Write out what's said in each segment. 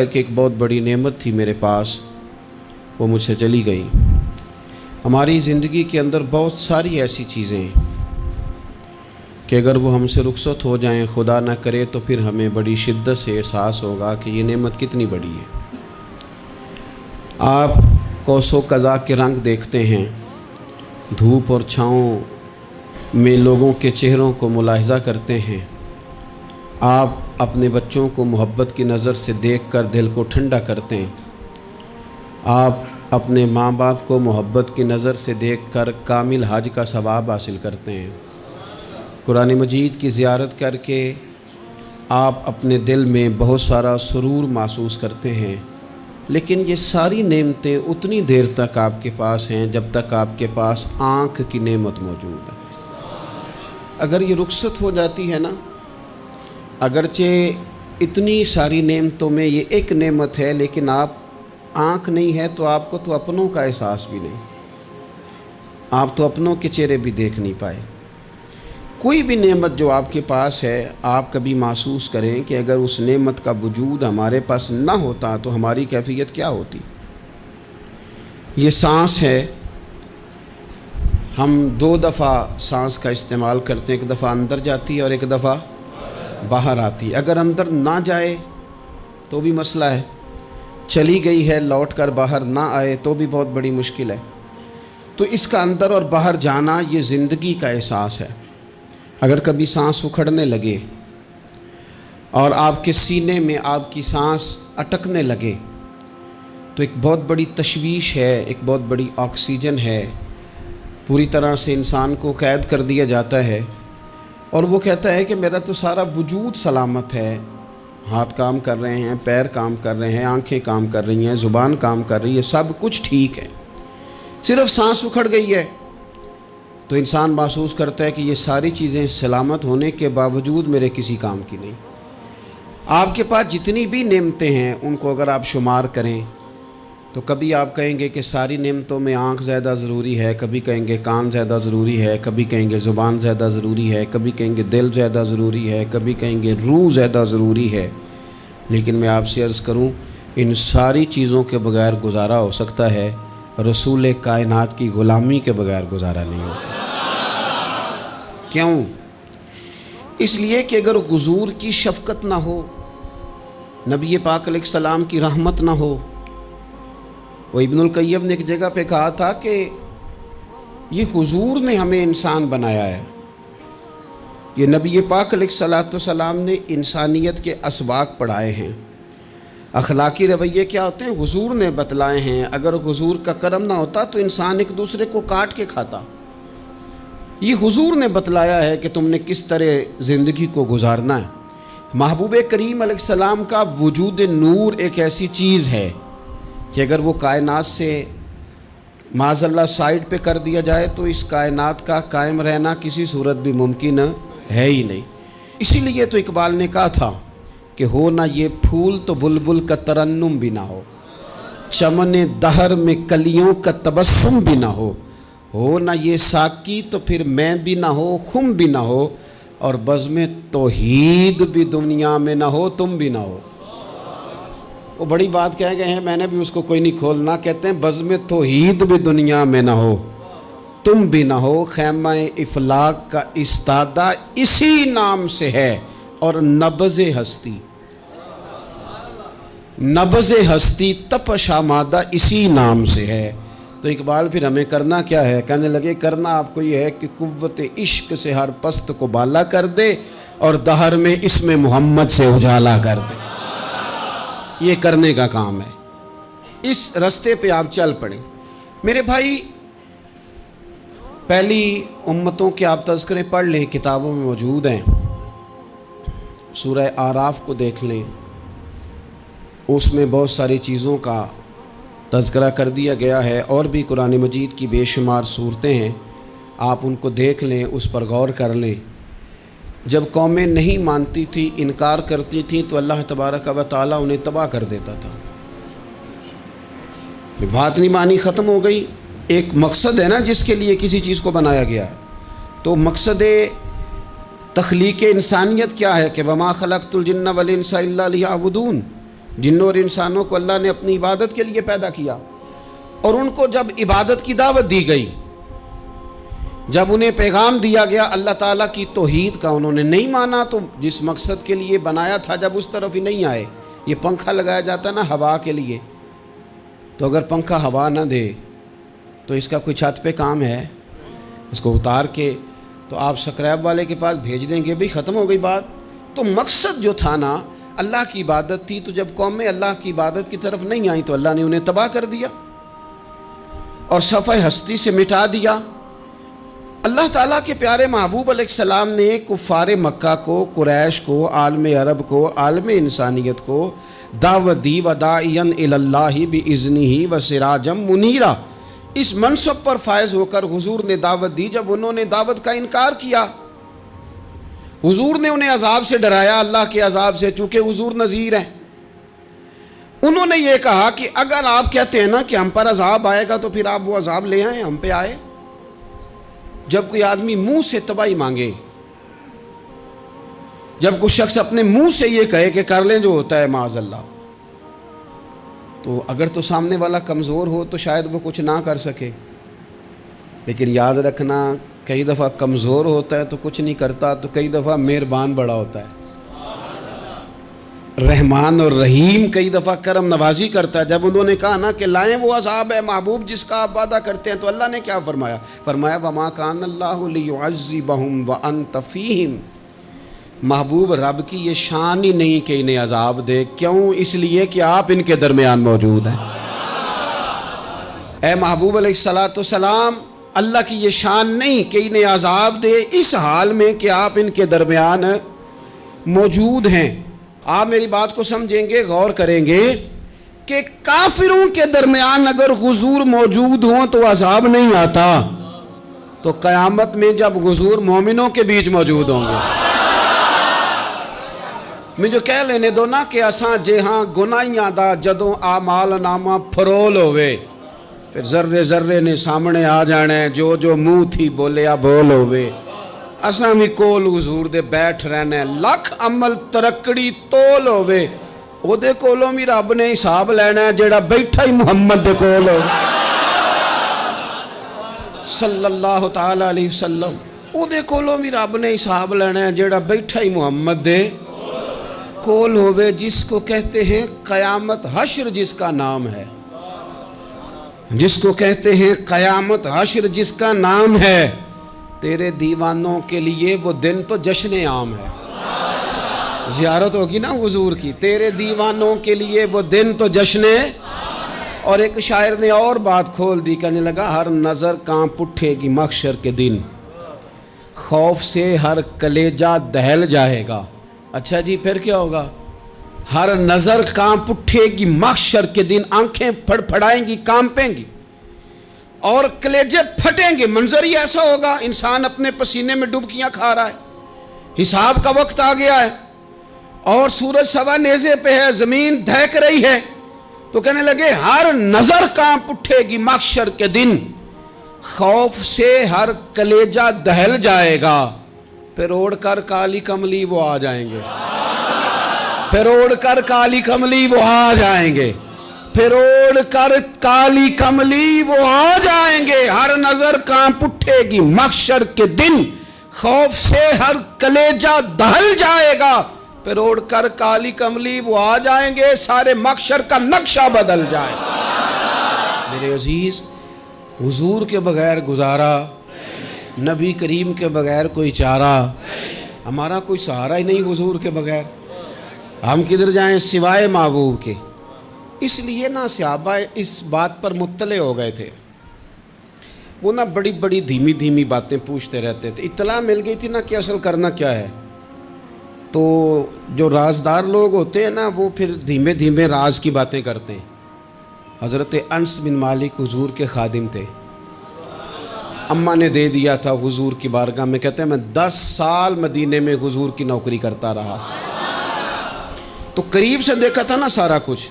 کہ ایک بہت بڑی نعمت تھی میرے پاس، وہ مجھ سے چلی گئی۔ ہماری زندگی کے اندر بہت ساری ایسی چیزیں ہیں کہ اگر وہ ہم سے رخصت ہو جائیں، خدا نہ کرے، تو پھر ہمیں بڑی شدت سے احساس ہوگا کہ یہ نعمت کتنی بڑی ہے۔ آپ قوس و قزح کے رنگ دیکھتے ہیں، دھوپ اور چھاؤں میں لوگوں کے چہروں کو ملاحظہ کرتے ہیں۔ آپ اپنے بچوں کو محبت کی نظر سے دیکھ کر دل کو ٹھنڈا کرتے ہیں۔ آپ اپنے ماں باپ کو محبت کی نظر سے دیکھ کر کامل حج کا ثواب حاصل کرتے ہیں۔ قرآن مجید کی زیارت کر کے آپ اپنے دل میں بہت سارا سرور محسوس کرتے ہیں، لیکن یہ ساری نعمتیں اتنی دیر تک آپ کے پاس ہیں جب تک آپ کے پاس آنکھ کی نعمت موجود ہے۔ اگر یہ رخصت ہو جاتی ہے نا، اگرچہ اتنی ساری نعمتوں میں یہ ایک نعمت ہے، لیکن آپ آنکھ نہیں ہے تو آپ کو تو اپنوں کا احساس بھی نہیں، آپ تو اپنوں کے چہرے بھی دیکھ نہیں پائے۔ کوئی بھی نعمت جو آپ کے پاس ہے، آپ کبھی محسوس کریں کہ اگر اس نعمت کا وجود ہمارے پاس نہ ہوتا تو ہماری کیفیت کیا ہوتی۔ یہ سانس ہے، ہم دو دفعہ سانس کا استعمال کرتے ہیں، ایک دفعہ اندر جاتی ہے اور ایک دفعہ باہر آتی ہے۔ اگر اندر نہ جائے تو بھی مسئلہ ہے، چلی گئی ہے لوٹ کر باہر نہ آئے تو بھی بہت بڑی مشکل ہے۔ تو اس کا اندر اور باہر جانا یہ زندگی کا احساس ہے۔ اگر کبھی سانس اکھڑنے لگے اور آپ کے سینے میں آپ کی سانس اٹکنے لگے تو ایک بہت بڑی تشویش ہے، ایک بہت بڑی آکسیجن ہے، پوری طرح سے انسان کو قید کر دیا جاتا ہے، اور وہ کہتا ہے کہ میرا تو سارا وجود سلامت ہے، ہاتھ کام کر رہے ہیں، پیر کام کر رہے ہیں، آنکھیں کام کر رہی ہیں، زبان کام کر رہی ہے، سب کچھ ٹھیک ہے، صرف سانس اکھڑ گئی ہے۔ تو انسان محسوس کرتا ہے کہ یہ ساری چیزیں سلامت ہونے کے باوجود میرے کسی کام کی نہیں۔ آپ کے پاس جتنی بھی نعمتیں ہیں ان کو اگر آپ شمار کریں تو کبھی آپ کہیں گے کہ ساری نعمتوں میں آنکھ زیادہ ضروری ہے، کبھی کہیں گے کان زیادہ ضروری ہے، کبھی کہیں گے زبان زیادہ ضروری ہے، کبھی کہیں گے دل زیادہ ضروری ہے، کبھی کہیں گے روح زیادہ ضروری ہے۔ لیکن میں آپ سے عرض کروں، ان ساری چیزوں کے بغیر گزارا ہو سکتا ہے، رسول کائنات کی غلامی کے بغیر گزارا نہیں ہوتا۔ کیوں؟ اس لیے کہ اگر حضور کی شفقت نہ ہو، نبی پاک علیہ السلام کی رحمت نہ ہو، وہ ابن القیم نے ایک جگہ پہ کہا تھا کہ یہ حضور نے ہمیں انسان بنایا ہے، یہ نبی پاک علیہ السلام نے انسانیت کے اسباق پڑھائے ہیں، اخلاقی رویے کیا ہوتے ہیں حضور نے بتلائے ہیں۔ اگر حضور کا کرم نہ ہوتا تو انسان ایک دوسرے کو کاٹ کے کھاتا۔ یہ حضور نے بتلایا ہے کہ تم نے کس طرح زندگی کو گزارنا ہے۔ محبوب کریم علیہ السلام کا وجود نور ایک ایسی چیز ہے کہ اگر وہ کائنات سے معاذ اللہ سائیڈ پہ کر دیا جائے تو اس کائنات کا قائم رہنا کسی صورت بھی ممکن ہے ہی نہیں۔ اسی لیے تو اقبال نے کہا تھا کہ ہو نہ یہ پھول تو بلبل کا ترنم بھی نہ ہو، چمن دہر میں کلیوں کا تبسم بھی نہ ہو نہ یہ ساقی تو پھر میں بھی نہ ہو، خم بھی نہ ہو، اور بزم توحید بھی دنیا میں نہ ہو، تم بھی نہ ہو۔ وہ بڑی بات کہہ گئے ہیں، میں نے بھی اس کو کوئی نہیں کھولنا، کہتے ہیں بزم توحید بھی دنیا میں نہ ہو، تم بھی نہ ہو، خیمہ افلاق کا استادہ اسی نام سے ہے، اور نبض ہستی تپش آمادہ اسی نام سے ہے۔ تو اقبال پھر ہمیں کرنا کیا ہے؟ کہنے لگے کرنا آپ کو یہ ہے کہ قوت عشق سے ہر پست کو بالا کر دے اور دہر میں اسم محمد سے اجالا کر دے۔ یہ کرنے کا کام ہے، اس رستے پہ آپ چل پڑیں۔ میرے بھائی، پہلی امتوں کے آپ تذکرے پڑھ لیں، کتابوں میں موجود ہیں، سورہ اعراف کو دیکھ لیں، اس میں بہت ساری چیزوں کا تذکرہ کر دیا گیا ہے، اور بھی قرآن مجید کی بے شمار صورتیں ہیں، آپ ان کو دیکھ لیں، اس پر غور کر لیں۔ جب قومیں نہیں مانتی تھی، انکار کرتی تھیں، تو اللہ تبارک و تعالیٰ انہیں تباہ کر دیتا تھا۔ بات نہیں مانی، ختم ہو گئی۔ ایک مقصد ہے نا جس کے لیے کسی چیز کو بنایا گیا ہے، تو مقصد تخلیق انسانیت کیا ہے کہ وما خلقت الجن والانس الا لیعبدون، جنوں اور انسانوں کو اللہ نے اپنی عبادت کے لیے پیدا کیا، اور ان کو جب عبادت کی دعوت دی گئی، جب انہیں پیغام دیا گیا اللہ تعالیٰ کی توحید کا، انہوں نے نہیں مانا، تو جس مقصد کے لیے بنایا تھا جب اس طرف ہی نہیں آئے۔ یہ پنکھا لگایا جاتا نا ہوا کے لیے، تو اگر پنکھا ہوا نہ دے تو اس کا کوئی چھت پہ کام ہے؟ اس کو اتار کے تو آپ سکریب والے کے پاس بھیج دیں گے، بھی ختم ہو گئی بات۔ تو مقصد جو تھا نا اللہ کی عبادت تھی، تو جب قومیں اللہ کی عبادت کی طرف نہیں آئیں تو اللہ نے انہیں تباہ کر دیا اور صفحہ ہستی سے مٹا دیا۔ اللہ تعالیٰ کے پیارے محبوب علیہ السلام نے کفار مکہ کو، قریش کو، عالم عرب کو، عالم انسانیت کو دعوت دی، وداعیا الی اللہ باذنہ وسراجا منیرا۔ اس منصب پر فائز ہو کر حضور نے دعوت دی۔ جب انہوں نے دعوت کا انکار کیا، حضور نے انہیں عذاب سے ڈرایا، اللہ کے عذاب سے، چونکہ حضور نذیر ہیں۔ انہوں نے یہ کہا کہ اگر آپ کہتے ہیں نا کہ ہم پر عذاب آئے گا تو پھر آپ وہ عذاب لے آئیں، ہم پہ آئے۔ جب کوئی آدمی منہ سے تباہی مانگے، جب کوئی شخص اپنے منہ سے یہ کہے کہ کر لیں جو ہوتا ہے معاذ اللہ، تو اگر تو سامنے والا کمزور ہو تو شاید وہ کچھ نہ کر سکے، لیکن یاد رکھنا کئی دفعہ کمزور ہوتا ہے تو کچھ نہیں کرتا، تو کئی دفعہ مہربان بڑا ہوتا ہے، رحمان اور رحیم کئی دفعہ کرم نوازی کرتا ہے۔ جب انہوں نے کہا نا کہ لائیں وہ عذاب ہے محبوب جس کا آپ وعدہ کرتے ہیں، تو اللہ نے کیا فرمایا؟ فرمایا وَمَا كَانَ اللَّهُ لِيُعَذِّبَهُمْ وَأَنْتَ فِيهِمْ۔ محبوب رب کی یہ شان ہی نہیں کہ انہیں عذاب دے، کیوں؟ اس لیے کہ آپ ان کے درمیان موجود ہیں۔ اے محبوب علیہ السلام، اللہ کی یہ شان نہیں کہ انہیں عذاب دے اس حال میں کہ آپ ان کے درمیان موجود ہیں۔ آپ میری بات کو سمجھیں گے، غور کریں گے کہ کافروں کے درمیان اگر حضور موجود ہوں تو عذاب نہیں آتا، تو قیامت میں جب حضور مومنوں کے بیچ موجود ہوں گے، مجھے کہہ لینے دو نا کہ اساں جہاں گناہیاں دا جدوں اعمال نامہ پھرول ہوئے، پھر ذرے ذرے نے سامنے آ جانا ہے، جو جو منہ تھی بولیا بول ہوئے، اساں بھی کول حضور دے بیٹھ رہنا ہے، لکھ عمل ترکڑی تول ہوئے، او دے کولوں بھی رب نے حساب لینا ہے جیڑا بیٹھا ہی محمد دے کول ہو صلی اللہ تعالی علیہ وسلم، او دے کولوں بھی رب نے حساب لینا ہے جیڑا بیٹھا ہی محمد دے کول ہوئے، جس کو کہتے ہیں قیامت حشر، جس کا نام ہے، جس کو کہتے ہیں قیامت حشر، جس کا نام ہے۔ تیرے دیوانوں کے لیے وہ دن تو جشن عام ہے، زیارت ہوگی نا حضور کی، تیرے دیوانوں کے لیے وہ دن تو جشن۔ اور ایک شاعر نے اور بات کھول دی، کہنے لگا ہر نظر کانپ اٹھے گی محشر کے دن، خوف سے ہر کلیجہ دہل جائے گا۔ اچھا جی پھر کیا ہوگا؟ ہر نظر کانپ اٹھے گی محشر کے دن، آنکھیں پھڑ پھڑائیں گی، کانپیں گی اور کلیجے پھٹیں گے۔ منظر ہی ایسا ہوگا، انسان اپنے پسینے میں ڈبکیاں کھا رہا ہے، حساب کا وقت آ گیا ہے اور سورج سوا نیزے پہ ہے، زمین دہک رہی ہے، تو کہنے لگے ہر نظر کانپ اٹھے گی محشر کے دن، خوف سے ہر کلیجہ دہل جائے گا، پھر اوڑھ کر کالی کملی وہ آ جائیں گے، پھر اوڑھ کر کالی کملی وہ آ جائیں گے، پھر اوڑھ کر کالی کملی وہ آ جائیں گے، ہر نظر کانپ اٹھے گی محشر کے دن، خوف سے ہر کلیجہ دہل جائے گا، پھر اوڑھ کر کالی کملی وہ آ جائیں گے، سارے محشر کا نقشہ بدل جائے گا۔ میرے عزیز، حضور کے بغیر گزارا، نبی کریم کے بغیر کوئی چارہ، ہمارا کوئی سہارا ہی نہیں حضور کے بغیر، ہم کدھر جائیں سوائے محبوب کے۔ اس لیے نا صحابہ اس بات پر مطلع ہو گئے تھے، وہ نا بڑی بڑی دھیمی دھیمی باتیں پوچھتے رہتے تھے، اطلاع مل گئی تھی نا کہ اصل کرنا کیا ہے۔ تو جو رازدار لوگ ہوتے ہیں نا وہ پھر دھیمے دھیمے راز کی باتیں کرتے ہیں۔ حضرت انس بن مالک حضور کے خادم تھے، اماں نے دے دیا تھا حضور کی بارگاہ میں، کہتے ہیں میں 10 سال مدینے میں حضور کی نوکری کرتا رہا، تو قریب سے دیکھا تھا نا سارا کچھ،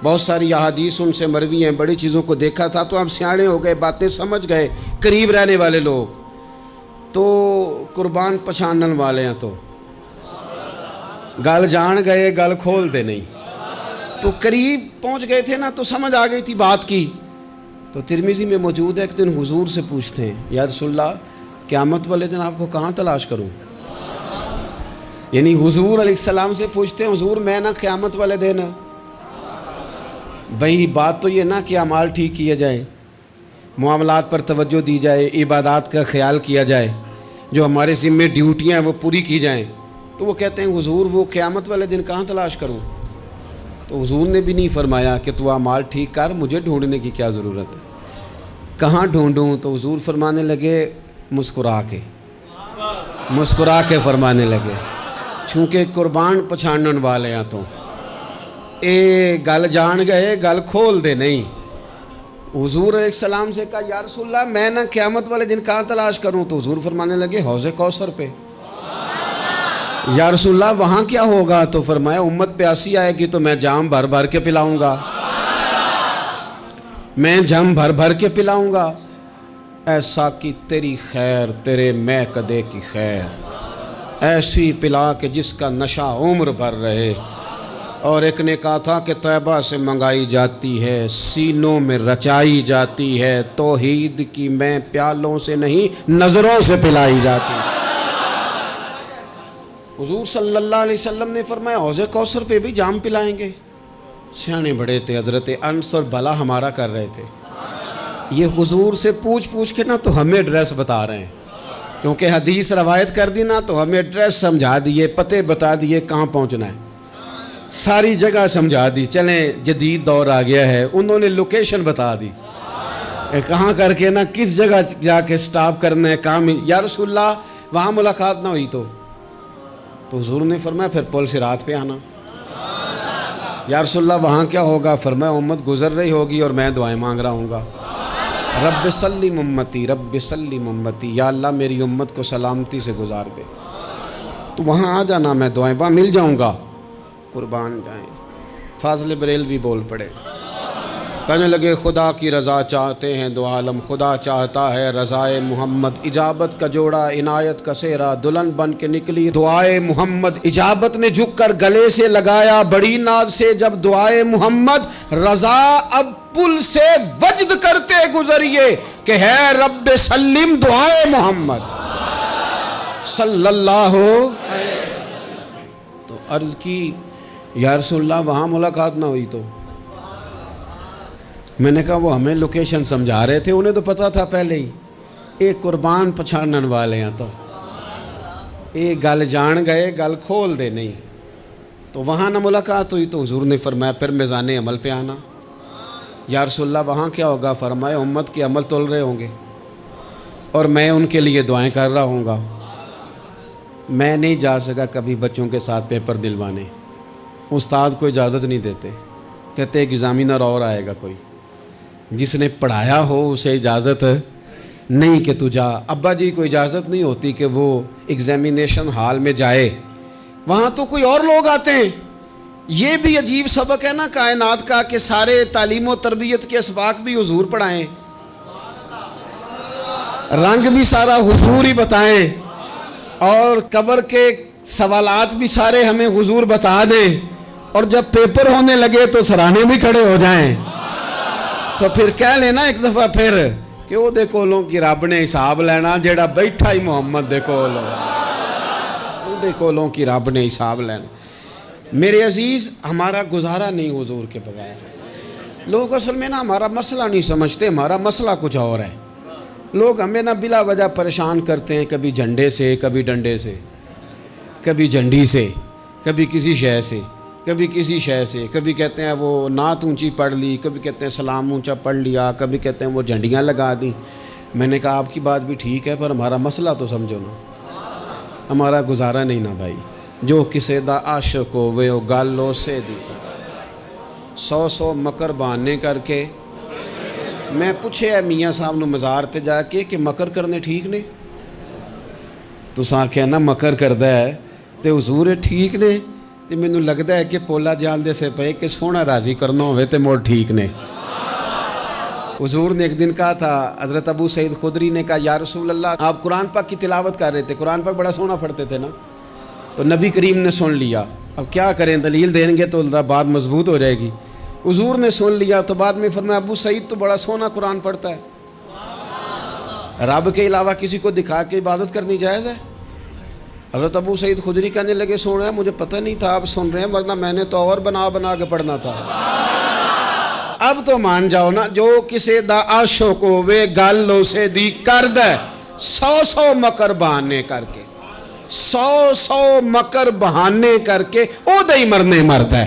بہت ساری احادیث ان سے مروی ہیں، بڑی چیزوں کو دیکھا تھا، تو ہم سیانے ہو گئے، باتیں سمجھ گئے، قریب رہنے والے لوگ تو قربان پچھانن والے ہیں، تو گل جان گئے گل کھول دے نہیں، تو قریب پہنچ گئے تھے نا، تو سمجھ آ گئی تھی بات کی. تو ترمذی میں موجود ہے، ایک دن حضور سے پوچھتے ہیں یا رسول اللہ قیامت والے دن آپ کو کہاں تلاش کروں؟ یعنی حضور علیہ السلام سے پوچھتے ہیں حضور میں نا قیامت والے دن، بھئی بات تو یہ نا کہ اعمال ٹھیک کیا جائے، معاملات پر توجہ دی جائے، عبادات کا خیال کیا جائے، جو ہمارے ذمہ ڈیوٹیاں ہیں وہ پوری کی جائیں. تو وہ کہتے ہیں حضور وہ قیامت والے دن کہاں تلاش کروں؟ تو حضور نے بھی نہیں فرمایا کہ تو اعمال ٹھیک کر، مجھے ڈھونڈنے کی کیا ضرورت ہے، کہاں ڈھونڈوں؟ تو حضور فرمانے لگے مسکرا کے فرمانے لگے، چونکہ قربان پچھانن والے ہیں تو اے گل جان گئے، گل کھول دے نہیں. حضور علیہ السلام سے کہا یا رسول اللہ میں نہ قیامت والے دن کہاں تلاش کروں؟ تو حضور فرمانے لگے حوض کوثر پہ. یا رسول اللہ وہاں کیا ہوگا؟ تو فرمایا امت پیاسی آئے گی تو میں جام بھر بھر کے پلاؤں گا، میں جام بھر بھر کے پلاؤں گا. ایسا کہ تیری خیر تیرے میں کدے کی خیر، ایسی پلا کہ جس کا نشہ عمر بھر رہے. اور ایک نے کہا تھا کہ طیبہ سے منگائی جاتی ہے، سینوں میں رچائی جاتی ہے، توحید کی میں پیالوں سے نہیں نظروں سے پلائی جاتی ہے. حضور صلی اللہ علیہ وسلم نے فرمایا حوض کوثر پہ بھی جام پلائیں گے. سیانے بڑے تھے حضرت انس اور بلا ہمارا کر رہے تھے. یہ حضور سے پوچھ کے نا تو ہمیں ایڈریس بتا رہے ہیں، کیونکہ حدیث روایت کر دی نا تو ہمیں ایڈریس سمجھا دیے، پتے بتا دیے کہاں پہنچنا ہے، ساری جگہ سمجھا دی. چلیں جدید دور آ گیا ہے، انہوں نے لوکیشن بتا دی کہاں کر کے نا کس جگہ جا کے سٹاپ کرنا ہے کام. یا رسول اللہ وہاں ملاقات نہ ہوئی تو حضور نے فرمایا پھر پل صراط پہ آنا. یا رسول اللہ وہاں کیا ہوگا؟ فرمایا امت گزر رہی ہوگی اور میں دعائیں مانگ رہا ہوں گا، رب سلم امتی رب سلم امتی، یا اللہ میری امت کو سلامتی سے گزار دے. تو وہاں آ جانا، میں دعائیں وہاں مل جاؤں گا. قربان جائیں. فاضل بریلوی بول پڑے، کہنے لگے خدا کی رضا چاہتے ہیں دو عالم، خدا چاہتا ہے رضائے محمد. اجابت کا جوڑا عنایت کا سہرا، دلہن بن کے نکلی دعائے محمد. اجابت نے جھک کر گلے سے لگایا بڑی ناز سے جب دعائے محمد. رضا اب پل سے وجد کرتے گزریے کہ ہے رب سلم دعائے محمد صلی اللہ. تو عرض کی یا رسول اللہ وہاں ملاقات نہ ہوئی تو؟ میں نے کہا وہ ہمیں لوکیشن سمجھا رہے تھے، انہیں تو پتا تھا پہلے ہی. ایک قربان پچھانن والے ہیں تو ایک گل جان گئے، گل کھول دے نہیں. تو وہاں نہ ملاقات ہوئی تو حضور نے فرمایا پھر میزان عمل پہ آنا. یا رسول اللہ وہاں کیا ہوگا؟ فرمایا امت کے عمل تول رہے ہوں گے اور میں ان کے لیے دعائیں کر رہا ہوں گا. میں نہیں جا سکا کبھی بچوں کے ساتھ پیپر دلوانے، استاد کو اجازت نہیں دیتے، کہتے ایک ایگزامینر اور آئے گا کوئی، جس نے پڑھایا ہو اسے اجازت نہیں کہ تو جا. ابا جی کو اجازت نہیں ہوتی کہ وہ ایگزامینیشن ہال میں جائے، وہاں تو کوئی اور لوگ آتے ہیں. یہ بھی عجیب سبق ہے نا کائنات کا کہ سارے تعلیم و تربیت کے اسباق بھی حضور پڑھائیں، رنگ بھی سارا حضور ہی بتائیں، اور قبر کے سوالات بھی سارے ہمیں حضور بتا دیں، اور جب پیپر ہونے لگے تو سرانے بھی کھڑے ہو جائیں. تو پھر کہہ لینا ایک دفعہ پھر کہ وہ دے کولوں کی رب نے حساب لینا، جیڑا بیٹھا ہی محمد دے کولوں، وہ دے کولوں کی رب نے حساب لینا. میرے عزیز ہمارا گزارا نہیں حضور کے بغیر. لوگ اصل میں نا ہمارا مسئلہ نہیں سمجھتے، ہمارا مسئلہ کچھ اور ہے. لوگ ہمیں نا بلا وجہ پریشان کرتے ہیں، کبھی جھنڈے سے، کبھی ڈنڈے سے، کبھی جھنڈی سے، کبھی کسی شے سے، کبھی کسی شے سے. کبھی کہتے ہیں وہ نعت اونچی پڑھ لی، کبھی کہتے ہیں سلام اونچا پڑھ لیا، کبھی کہتے ہیں وہ جھنڈیاں لگا دیں. میں نے کہا آپ کی بات بھی ٹھیک ہے پر ہمارا مسئلہ تو سمجھو نا، ہمارا گزارا نہیں نا بھائی. جو کسے دا عاشق ہوئے وہ گالو سے دی 100 مکر بہانے کر کے. میں پوچھے ہے میاں صاحب نو مزار تے جا کے کہ مکر کرنے ٹھیک نے؟ تساں آکھیا نا مکر کردا ہے تے حضور ٹھیک نے. تے مینوں لگدا ہے کہ پولا جان دے سے پے کہ سونا راضی کرنا ہوئے تے موڑ ٹھیک نے. حضور نے ایک دن کہا تھا، حضرت ابو سعید خدری نے کہا یا رسول اللہ آپ قرآن پاک کی تلاوت کر رہے تھے، قرآن پاک بڑا سونا پڑھتے تھے نا. تو نبی کریم نے سن لیا اب کیا کریں، دلیل دیں گے تو بات مضبوط ہو جائے گی۔ حضور نے سن لیا تو بعد میں فرمایا ابو سعید تو بڑا سونا قرآن پڑھتا ہے، رب کے علاوہ کسی کو دکھا کے عبادت کرنی جائز ہے؟ حضرت ابو سعید خدری کہنے لگے سن رہے ہیں، مجھے پتہ نہیں تھا آپ سن رہے ہیں، ورنہ میں نے تو اور بنا بنا کے پڑھنا تھا۔ اب تو مان جاؤ نا، جو کسے دا عاشق ہوے گل اسے دی کرد ہے، 100 مکر بہانے کر کے، 100 مکر بہانے کر کے او دے مرنے مرد ہے۔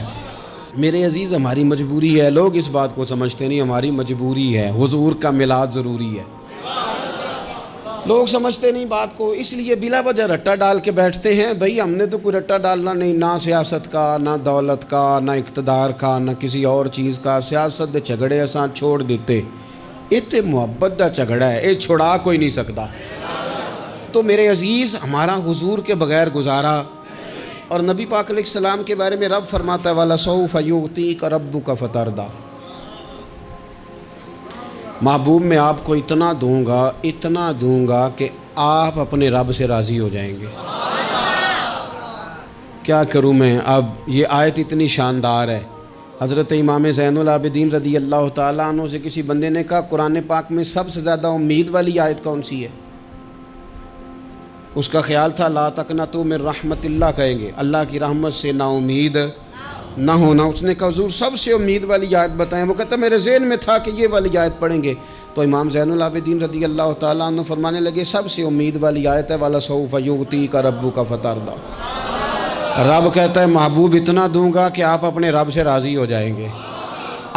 میرے عزیز ہماری مجبوری ہے، لوگ اس بات کو سمجھتے نہیں، ہماری مجبوری ہے، حضور کا میلاد ضروری ہے، لوگ سمجھتے نہیں بات کو، اس لیے بلا وجہ رٹا ڈال کے بیٹھتے ہیں۔ بھئی ہم نے تو کوئی رٹا ڈالنا نہیں، نہ سیاست کا، نہ دولت کا، نہ اقتدار کا، نہ کسی اور چیز کا۔ سیاست دے جھگڑے اساں چھوڑ دیتے، یہ تے محبت دا جھگڑا ہے، یہ چھڑا کوئی نہیں سکتا۔ تو میرے عزیز ہمارا حضور کے بغیر گزارا، اور نبی پاک علیہ السلام کے بارے میں رب فرماتا ہے وَلَسَوْفَ يُعْطِيكَ رَبُّكَ فَتَرْضَىٰ، محبوب میں آپ کو اتنا دوں گا کہ آپ اپنے رب سے راضی ہو جائیں گے۔ کیا کروں میں، اب یہ آیت اتنی شاندار ہے۔ حضرت امام زین العابدین رضی اللہ تعالیٰ عنہ سے کسی بندے نے کہا قرآن پاک میں سب سے زیادہ امید والی آیت کون سی ہے؟ اس کا خیال تھا لا تقنطوا من رحمت اللہ کہیں گے، اللہ کی رحمت سے نا امید نہ ہونا۔ اس نے کہا حضور سب سے امید والی آیت بتائیں، وہ کہتا میرے ذہن میں تھا کہ یہ والی آیت پڑھیں گے۔ تو امام زین العابدین رضی اللہ تعالیٰ عنہ فرمانے لگے سب سے امید والی آیت ہے وَلَسَوْفَ يُعْطِيكَ رَبُّكَ فَتَرْضَىٰ، رب کہتا ہے محبوب اتنا دوں گا کہ آپ اپنے رب سے راضی ہو جائیں گے۔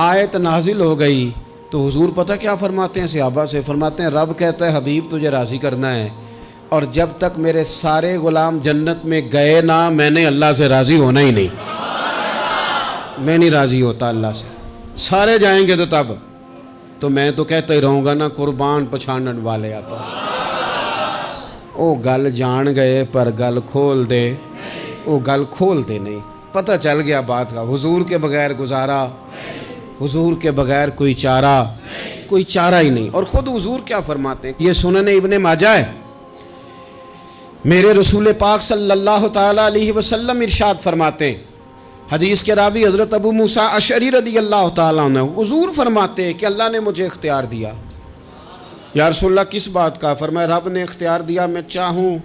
آیت نازل ہو گئی تو حضور پتہ کیا فرماتے ہیں صحابہ سے؟ فرماتے ہیں رب کہتا ہے حبیب تجھے راضی کرنا ہے، اور جب تک میرے سارے غلام جنت میں گئے نہ میں نے اللہ سے راضی ہونا ہی نہیں، میں نہیں راضی ہوتا اللہ سے۔ سارے جائیں گے تو تب تو میں تو کہتا ہی رہوں گا نا قربان پچھانن والے آتا، او گل جان گئے پر گل کھول دے، او گل کھول دے نہیں، پتہ چل گیا بات کا۔ حضور کے بغیر گزارا، حضور کے بغیر کوئی چارہ ہی نہیں۔ اور خود حضور کیا فرماتے ہیں، یہ سنن ابن ماجہ ہے، میرے رسول پاک صلی اللہ تعالیٰ علیہ وسلم ارشاد فرماتے ہیں، حدیث کے راوی حضرت ابو موسیٰ اشعری رضی اللہ تعالیٰ عنہ، حضور فرماتے ہیں کہ اللہ نے مجھے اختیار دیا۔ یا رسول اللہ کس بات کا؟ فرمایا رب نے اختیار دیا میں چاہوں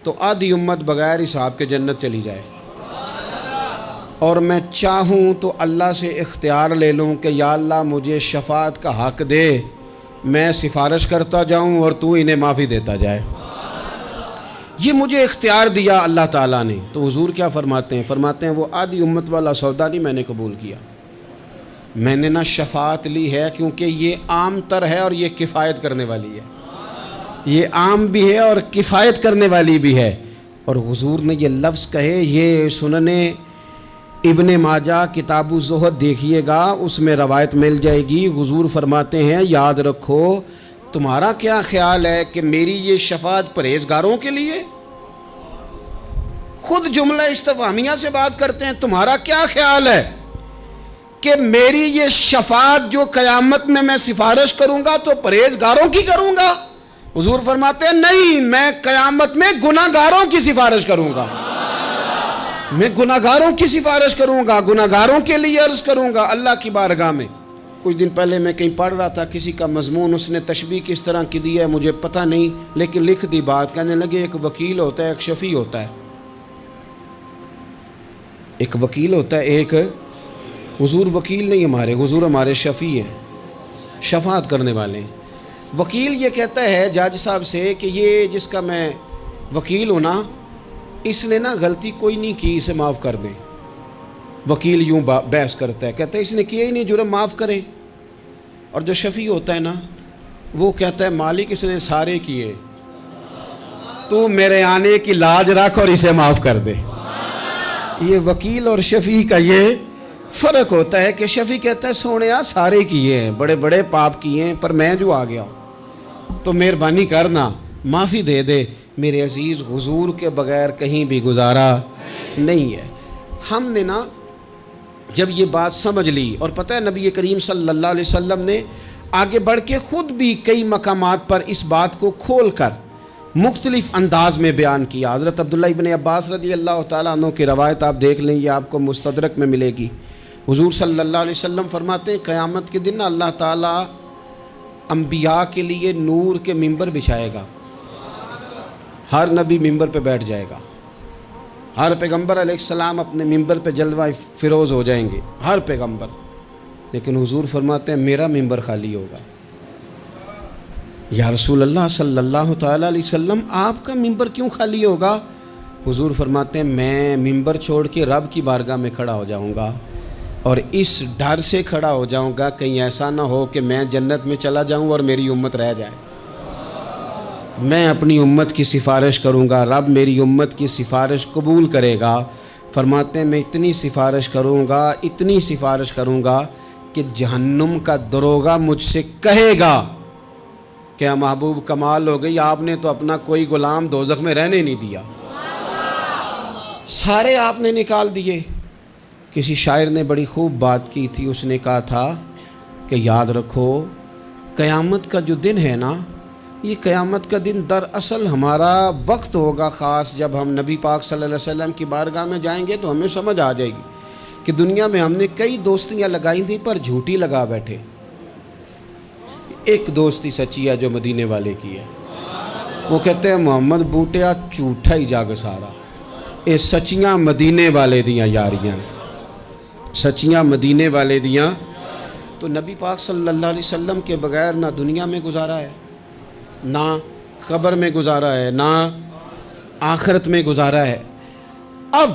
تو آدھی امت بغیر حساب کے جنت چلی جائے، اور میں چاہوں تو اللہ سے اختیار لے لوں کہ یا اللہ مجھے شفاعت کا حق دے، میں سفارش کرتا جاؤں اور تو انہیں معافی دیتا جائے۔ یہ مجھے اختیار دیا اللہ تعالیٰ نے۔ تو حضور کیا فرماتے ہیں؟ فرماتے ہیں وہ آدھی امت والا سودا نہیں میں نے قبول کیا، میں نے نہ شفاعت لی ہے، کیونکہ یہ عام تر ہے اور یہ کفایت کرنے والی ہے، یہ عام بھی ہے اور کفایت کرنے والی بھی ہے۔ اور حضور نے یہ لفظ کہے، یہ سنن ابن ماجہ کتاب الزہد دیکھیے گا، اس میں روایت مل جائے گی۔ حضور فرماتے ہیں یاد رکھو تمہارا کیا خیال ہے کہ میری یہ شفاعت پرہیزگاروں کے لیے؟ خود جملہ استفہامیہ سے بات کرتے ہیں، تمہارا کیا خیال ہے کہ میری یہ شفاعت جو قیامت میں سفارش کروں گا تو پرہیزگاروں کی کروں گا؟ حضور فرماتے ہیں نہیں، میں قیامت میں گناہگاروں کی سفارش کروں گا، میں گناہگاروں کی سفارش کروں گا، گناہگاروں کے لیے عرض کروں گا اللہ کی بارگاہ میں۔ کچھ دن پہلے میں کہیں پڑھ رہا تھا کسی کا مضمون، اس نے تشبیہ کس طرح کی دی ہے مجھے پتہ نہیں، لیکن لکھ دی بات، کہنے لگے ایک وکیل ہوتا ہے ایک شفیع ہوتا ہے، ایک وکیل ہوتا ہے ایک، حضور وکیل نہیں ہمارے، حضور ہمارے شفیع ہیں، شفاعت کرنے والے ہیں۔ وکیل یہ کہتا ہے جج صاحب سے کہ یہ جس کا میں وکیل ہوں نا، اس نے نا غلطی کوئی نہیں کی، اسے معاف کر دیں۔ وکیل یوں بحث کرتا ہے، کہتا ہے اس نے کیا ہی نہیں، جرم معاف کریں۔ اور جو شفیع ہوتا ہے نا وہ کہتا ہے مالک اس نے سارے کیے، تو میرے آنے کی لاج رکھ اور اسے معاف کر دے۔ یہ وکیل اور شفیع کا یہ فرق ہوتا ہے کہ شفیع کہتا ہے سونیا سارے کیے ہیں، بڑے بڑے پاپ کیے ہیں، پر میں جو آ گیا تو مہربانی کرنا معافی دے دے۔ میرے عزیز حضور کے بغیر کہیں بھی گزارا نہیں ہے۔ ہم نے نا جب یہ بات سمجھ لی، اور پتہ ہے نبی کریم صلی اللہ علیہ وسلم نے آگے بڑھ کے خود بھی کئی مقامات پر اس بات کو کھول کر مختلف انداز میں بیان کیا۔ حضرت عبداللہ ابن عباس رضی اللہ تعالیٰ عنہ کی روایت آپ دیکھ لیں، یہ آپ کو مستدرک میں ملے گی۔ حضور صلی اللہ علیہ وسلم فرماتے ہیں قیامت کے دن اللہ تعالیٰ انبیاء کے لیے نور کے ممبر بچھائے گا، ہر نبی ممبر پہ بیٹھ جائے گا، ہر پیغمبر علیہ السلام اپنے ممبر پہ جلوہ فروز ہو جائیں گے، ہر پیغمبر۔ لیکن حضور فرماتے ہیں میرا ممبر خالی ہوگا۔ یا رسول اللہ صلی اللہ تعالیٰ علیہ وسلم آپ کا ممبر کیوں خالی ہوگا؟ حضور فرماتے ہیں میں ممبر چھوڑ کے رب کی بارگاہ میں کھڑا ہو جاؤں گا، اور اس ڈر سے کھڑا ہو جاؤں گا کہیں ایسا نہ ہو کہ میں جنت میں چلا جاؤں اور میری امت رہ جائے۔ میں اپنی امت کی سفارش کروں گا، رب میری امت کی سفارش قبول کرے گا۔ فرماتے ہیں میں اتنی سفارش کروں گا، اتنی سفارش کروں گا کہ جہنم کا دروغہ مجھ سے کہے گا کہ محبوب کمال ہو گئی، آپ نے تو اپنا کوئی غلام دوزخ میں رہنے نہیں دیا، سارے آپ نے نکال دیے۔ کسی شاعر نے بڑی خوب بات کی تھی، اس نے کہا تھا کہ یاد رکھو قیامت کا جو دن ہے نا، یہ قیامت کا دن دراصل ہمارا وقت ہوگا خاص، جب ہم نبی پاک صلی اللہ علیہ وسلم کی بارگاہ میں جائیں گے تو ہمیں سمجھ آ جائے گی کہ دنیا میں ہم نے کئی دوستیاں لگائی تھیں پر جھوٹی لگا بیٹھے، ایک دوستی سچی ہے جو مدینے والے کی ہے۔ وہ کہتے ہیں محمد بوٹیا جھوٹا ہی جاگ سارا، اے سچیاں مدینے والے دیاں یاریاں، سچیاں مدینے والے دیاں۔ تو نبی پاک صلی اللہ علیہ وسلم کے بغیر نہ دنیا میں گزارا ہے، نہ قبر میں گزارا ہے، نہ آخرت میں گزارا ہے۔ اب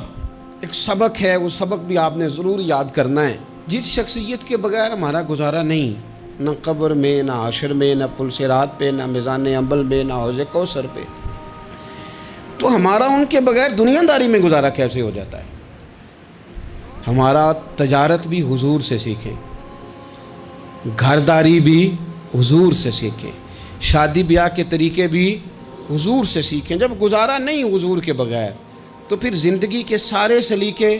ایک سبق ہے، وہ سبق بھی آپ نے ضرور یاد کرنا ہے۔ جس شخصیت کے بغیر ہمارا گزارا نہیں، نہ قبر میں، نہ حشر میں، نہ پل صراط پہ، نہ میزان عمل میں، نہ حوض کوثر پہ، تو ہمارا ان کے بغیر دنیا داری میں گزارا کیسے ہو جاتا ہے؟ ہمارا تجارت بھی حضور سے سیکھیں، گھرداری بھی حضور سے سیکھیں، شادی بیاہ کے طریقے بھی حضور سے سیکھیں۔ جب گزارا نہیں حضور کے بغیر تو پھر زندگی کے سارے سلیقے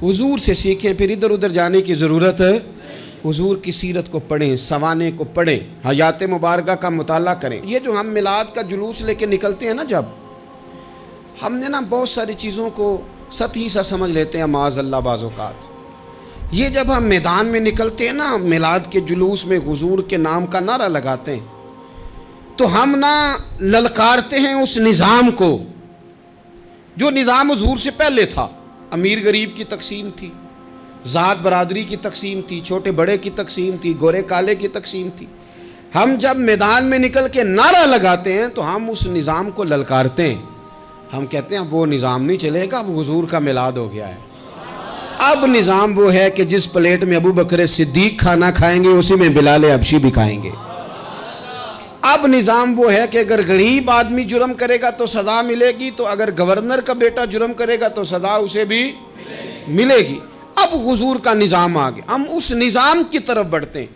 حضور سے سیکھیں۔ پھر ادھر ادھر جانے کی ضرورت ہے، حضور کی سیرت کو پڑھیں، سوانے کو پڑھیں، حیات مبارکہ کا مطالعہ کریں۔ یہ جو ہم میلاد کا جلوس لے کے نکلتے ہیں نا، جب ہم نے نا بہت ساری چیزوں کو سطحی سا سمجھ لیتے ہیں معاذ اللہ بعض اوقات۔ یہ جب ہم میدان میں نکلتے ہیں نا، میلاد کے جلوس میں حضور کے نام کا نعرہ لگاتے ہیں، تو ہم نا للکارتے ہیں اس نظام کو جو نظام حضور سے پہلے تھا۔ امیر غریب کی تقسیم تھی، ذات برادری کی تقسیم تھی، چھوٹے بڑے کی تقسیم تھی، گورے کالے کی تقسیم تھی۔ ہم جب میدان میں نکل کے نعرہ لگاتے ہیں تو ہم اس نظام کو للکارتے ہیں، ہم کہتے ہیں وہ نظام نہیں چلے گا، اب حضور کا میلاد ہو گیا ہے۔ اب نظام وہ ہے کہ جس پلیٹ میں ابو بکر صدیق کھانا کھائیں گے اسی میں بلال حبشی بھی کھائیں گے۔ اب نظام وہ ہے کہ اگر غریب آدمی جرم کرے گا تو سزا ملے گی، تو اگر گورنر کا بیٹا جرم کرے گا تو سزا اسے بھی ملے گی۔ اب حضور کا نظام آ گیا، ہم اس نظام کی طرف بڑھتے ہیں۔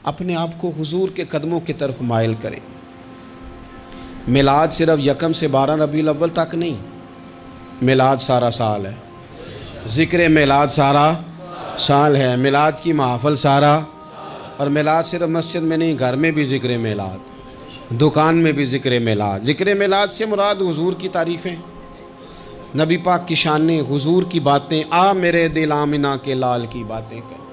اپنے آپ کو حضور کے قدموں کی طرف مائل کریں۔ میلاد صرف 1 سے 12 ربیع الاول تک نہیں، میلاد سارا سال ہے، ذکر میلاد سارا سال ہے، میلاد کی محافل سارا، اور میلاد صرف مسجد میں نہیں، گھر میں بھی ذکر میلاد، دکان میں بھی ذکر میلاد۔ ذکر میلاد سے مراد حضور کی تعریفیں، نبی پاک کی شانیں، حضور کی باتیں، آ میرے دل آمنہ کے لال کی باتیں کر۔